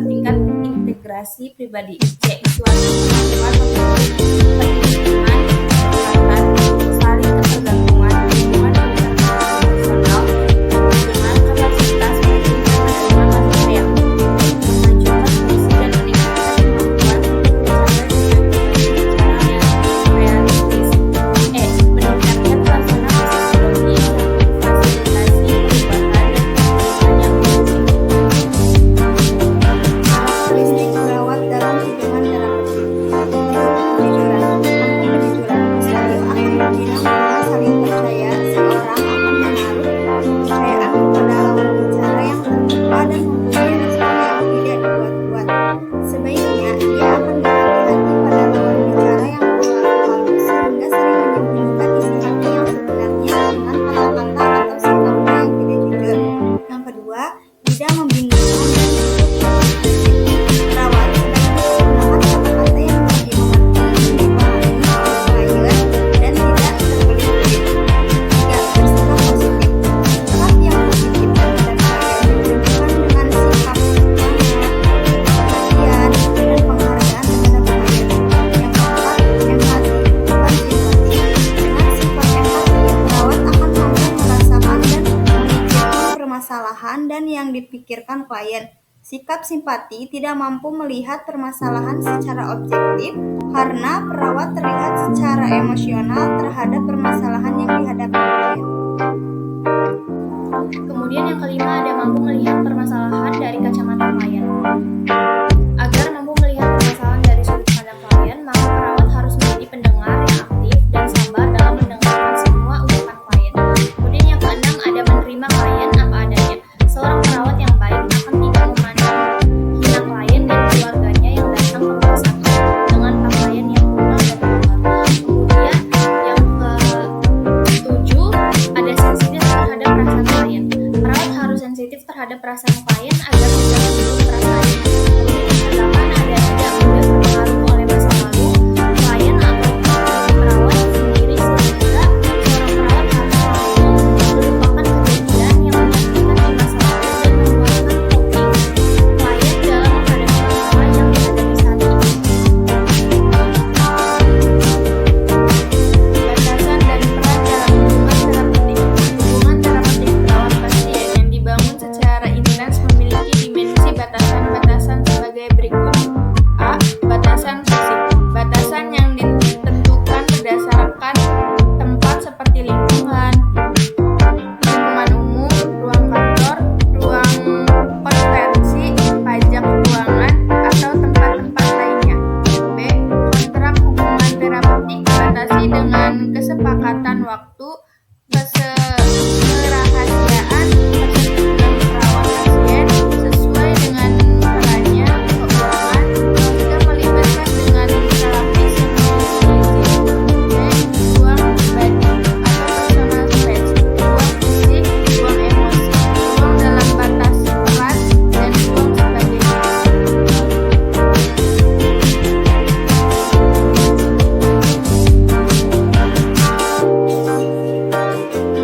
tingkat integrasi pribadi. C. Suatu kemampuan memiliki penerimaan, kesempatan, saling ketergantungan, hubungan personal, dengan kapasitas untuk menerima kasih sayang, kemajuan fungsi dan meningkatkan kemampuan untuk bersabar dengan cara yang realistis. E. Meningkatkan suasana psikologi yang memfasilitasi perubahan dan perkembangan yang positif. Karakteristik perawat dalam hubungan terapeutik. Kejujuran. Mampu kejujuran. Selalu akan membina hubungan saling percaya. Seorang akan menaruh kepercayaan kepada lawan bicara yang terbuka dan mempunyai respon yang tidak dibuat-buat. Sebaiknya ia akan berhati-hati pada lawan bicara yang terlalu halus sehingga sering menyembunyikan isi hati yang sebenarnya dengan kata-kata atau sikapnya yang tidak jujur. Yang kedua, tidak membingungkan dan cukup perawat sebaiknya menggunakan kata-kata yang mudah dimengerti, dipahami, dan tidak terbelit-belit. Tiga, bersikap positif. Sikap yang positif terhadap klien ditunjukkan dengan sikap perhatian dan penghargaan terhadap klien. Yang keempat, empati, bukan simpati. Dengan sifat empati, perawat akan mampu merasakan dan memikirkan permasalahan dan yang dipikirkan klien. Sikap simpati tidak mampu melihat permasalahan secara objektif karena perawat terlihat secara emosional terhadap permasalahan yang dihadapi klien. Kemudian yang kelima, ada mampu melihat permasalahan dari kacamata klien.